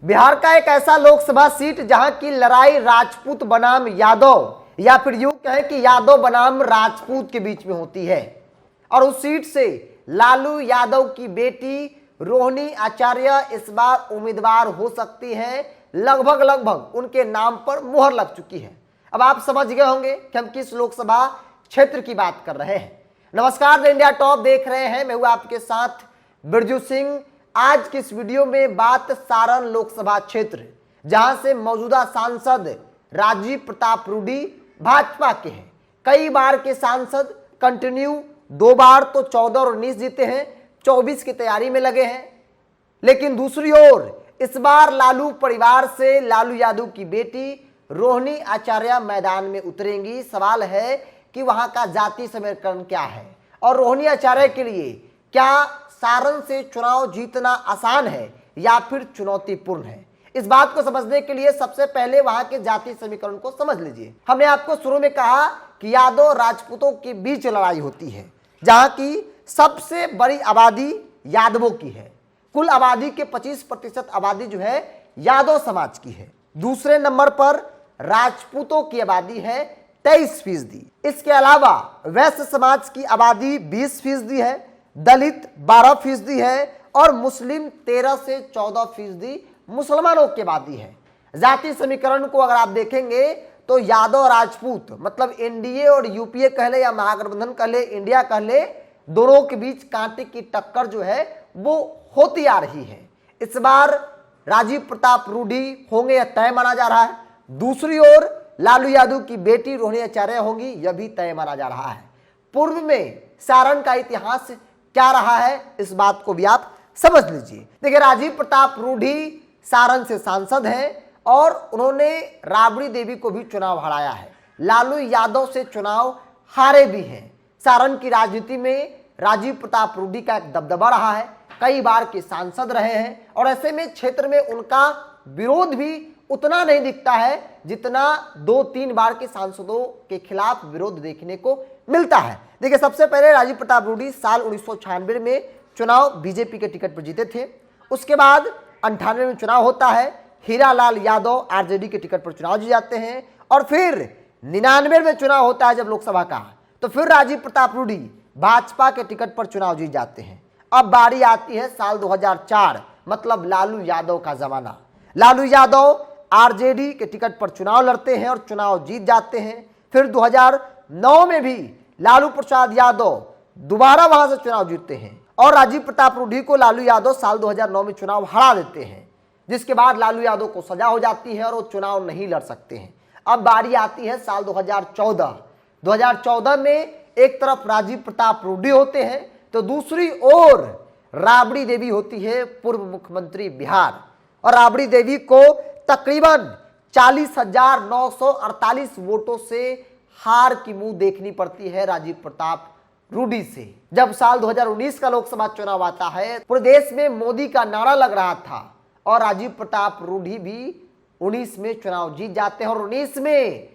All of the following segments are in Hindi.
बिहार का एक ऐसा लोकसभा सीट जहां की लड़ाई राजपूत बनाम यादव या फिर यूं कहें कि यादव बनाम राजपूत के बीच में होती है और उस सीट से लालू यादव की बेटी रोहिणी आचार्य इस बार उम्मीदवार हो सकती हैं। लगभग उनके नाम पर मुहर लग चुकी है। अब आप समझ गए होंगे कि हम किस लोकसभा क्षेत्र की बात कर रहे हैं। नमस्कार, इंडिया टॉप देख रहे हैं, मैं हूं आपके साथ बिरजू सिंह। आज की इस वीडियो में बात सारण लोकसभा क्षेत्र, जहां से मौजूदा सांसद राजीव प्रताप रूडी भाजपा के हैं। कई बार के सांसद, कंटिन्यू 2 बार तो 14 और 19 जीते हैं, 24 की तैयारी में लगे हैं। लेकिन दूसरी ओर इस बार लालू परिवार से लालू यादव की बेटी रोहिणी आचार्य मैदान में उतरेंगी। सवाल है कि वहां का जाति समीकरण क्या है और रोहिणी आचार्य के लिए क्या सारण से चुनाव जीतना आसान है या फिर चुनौतीपूर्ण है। इस बात को समझने के लिए सबसे पहले वहां के जाति समीकरण को समझ लीजिए। हमने आपको शुरू में कहा कि यादव राजपूतों के बीच लड़ाई होती है, जहां की सबसे बड़ी आबादी यादवों की है। कुल आबादी के 25% आबादी जो है यादव समाज की है। दूसरे नंबर पर राजपूतों की आबादी है 23%। इसके अलावा वैश्य समाज की आबादी 20% है, दलित 12% है और मुस्लिम 13 से 14% मुसलमानों की आबादी है। जाति समीकरण को अगर आप देखेंगे तो यादव राजपूत मतलब एनडीए और यूपीए कह ले या महागठबंधन कह ले, इंडिया कह ले, दोनों के बीच कांटे की टक्कर जो है वो होती आ रही है। इस बार राजीव प्रताप रूडी होंगे यह तय माना जा रहा है। दूसरी ओर लालू यादव की बेटी रोहिणी आचार्य होंगी, यह भी तय माना जा रहा है। पूर्व में सारण का इतिहास क्या रहा है, इस बात को भी आप समझ लीजिए। देखिए, राजीव प्रताप रूडी सारण से सांसद हैं और उन्होंने राबड़ी देवी को भी चुनाव हराया है। लालू यादव से चुनाव हारे भी हैं। सारण की राजनीति में राजीव प्रताप रूडी का एक दबदबा रहा है, कई बार के सांसद रहे हैं और ऐसे में क्षेत्र में उनका विरोध भी उतना नहीं दिखता है जितना 2-3 बार के सांसदों के खिलाफ विरोध देखने को मिलता है। देखिए, सबसे पहले राजीव प्रताप रूडी साल 1996 में चुनाव बीजेपी के टिकट पर जीते थे। उसके बाद 98 में चुनाव होता है, हीरालाल यादव आरजेडी के टिकट पर चुनाव जीत जाते हैं और फिर 99 में चुनाव होता है जब लोकसभा का, तो फिर राजीव प्रताप रूडी भाजपा के टिकट पर चुनाव जीत जाते हैं। अब बारी आती है साल 2004 मतलब लालू यादव का जमाना। लालू यादव आरजेडी के टिकट पर चुनाव लड़ते हैं और चुनाव जीत जाते हैं। फिर 2009 में भी लालू प्रसाद यादव दोबारा वहां से चुनाव जीतते हैं और राजीव प्रताप रूडी को लालू यादव साल 2009 में चुनाव हरा देते हैं, जिसके बाद लालू यादव को सजा हो जाती है और वो चुनाव नहीं लड़ सकते हैं। अब बारी आती है साल 2014 में एक तरफ राजीव प्रताप रूडी होते हैं तो दूसरी ओर राबड़ी देवी होती है पूर्व मुख्यमंत्री बिहार, और राबड़ी देवी को तकरीबन 40,948 वोटों से हार की मुंह देखनी पड़ती है राजीव प्रताप रूडी से। जब साल 2019 का लोकसभा चुनाव आता है, पूरे देश में मोदी का नारा लग रहा था और राजीव प्रताप रूडी भी 19 में चुनाव जीत जाते हैं और 19 में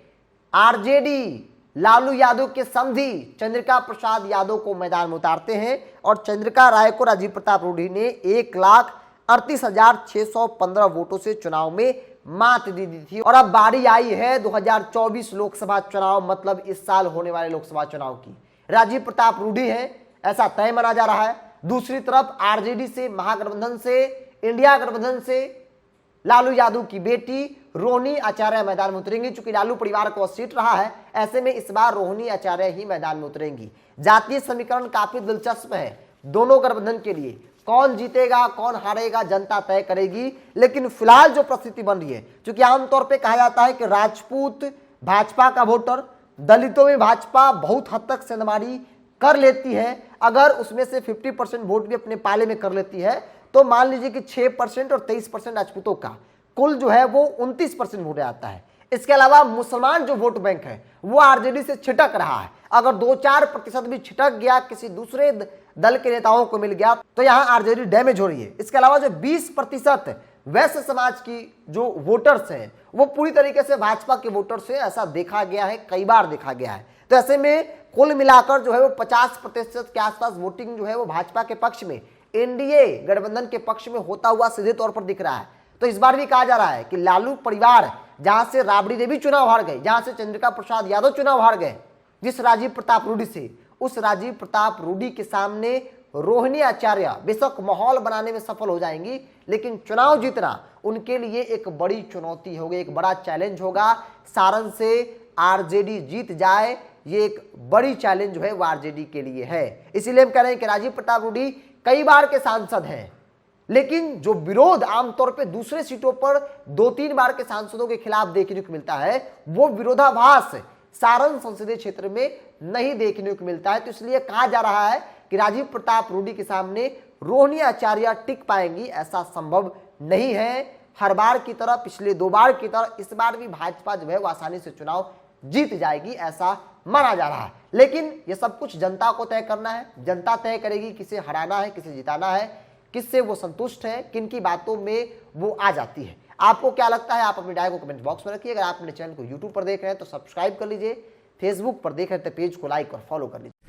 आरजेडी लालू यादव के समधी चंद्रिका प्रसाद यादव को मैदान में उतारते हैं और चंद्रिका राय को राजीव प्रताप रूडी ने 1,38,615 वोटों से चुनाव में मात दी थी। और अब बारी आई है 2024 लोकसभा चुनाव मतलब इस साल होने वाले लोकसभा चुनाव की। राजीव प्रताप रूडी है ऐसा तय माना जा रहा है। दूसरी तरफ आरजेडी से, महागठबंधन से, इंडिया गठबंधन से लालू यादव की बेटी रोहिणी आचार्य मैदान में उतरेंगी। चूंकि लालू परिवार को सीट रहा है, ऐसे में इस बार रोहिणी आचार्य ही मैदान में उतरेंगी। जातीय समीकरण काफी दिलचस्प है दोनों गठबंधन के लिए। कौन जीतेगा कौन हारेगा जनता तय करेगी, लेकिन फिलहाल जो परिस्थिति बन रही है, चूंकि आमतौर पर कहा जाता है कि राजपूत भाजपा का वोटर, दलितों में भाजपा बहुत हद तक सेंधमारी कर लेती है। अगर उसमें से 50% वोट भी अपने पाले में कर लेती है तो मान लीजिए कि 6% और 23% राजपूतों का कुल जो है वो 29% वोट आता है। इसके अलावा मुसलमान जो वोट बैंक है वो आरजेडी से छिटक रहा है। अगर 2-4% भी छिटक गया, किसी दूसरे दल के नेताओं को मिल गया, तो यहां आरजेडी डैमेज हो रही है। इसके अलावा जो 20% वैश्य समाज की जो वोटर्स हैं वो पूरी तरीके से भाजपा के वोटर्स से, ऐसा देखा गया है, कई बार देखा गया है। तो ऐसे में कुल मिलाकर जो है वो 50% के आसपास वोटिंग जो है वो भाजपा के पक्ष में, एनडीए गठबंधन के पक्ष में होता हुआ सीधे तौर पर दिख रहा है। तो इस बार भी कहा जा रहा है कि लालू परिवार, जहां से राबड़ी देवी चुनाव हार गए, जहां से चंद्रिका प्रसाद यादव चुनाव हार गए जिस राजीव प्रताप रूडी से, उस राजीव प्रताप रूडी के सामने रोहिणी आचार्य बेशक माहौल बनाने में सफल हो जाएंगी, लेकिन चुनाव जीतना उनके लिए एक बड़ी चुनौती होगी, एक बड़ा चैलेंज होगा। सारण से आरजेडी जीत जाए, ये एक बड़ी चैलेंज जो है वो आरजेडी के लिए है। इसीलिए हम कह रहे हैं कि राजीव प्रताप रूडी कई बार के सांसद हैं, लेकिन जो विरोध आमतौर पे दूसरे सीटों पर 2-3 बार के सांसदों के खिलाफ देखने को मिलता है, वो विरोधाभास सारण संसदीय क्षेत्र में नहीं देखने को मिलता है। तो इसलिए कहा जा रहा है कि राजीव प्रताप रूडी के सामने रोहिणी आचार्य टिक पाएंगी, ऐसा संभव नहीं है। हर बार की तरह, पिछले 2 बार की तरह इस बार भी भाजपा जो है वो आसानी से चुनाव जीत जाएगी, ऐसा माना जा रहा है। लेकिन ये सब कुछ जनता को तय करना है, जनता तय करेगी किसे हराना है, किसे जिताना है, किससे वो संतुष्ट है, किन की बातों में वो आ जाती है। आपको क्या लगता है, आप अपनी राय को कमेंट बॉक्स में रखिए। अगर आप मेरे चैनल को यूट्यूब पर देख रहे हैं तो सब्सक्राइब कर लीजिए, फेसबुक पर देख रहे हैं तो पेज को लाइक और फॉलो कर लीजिए।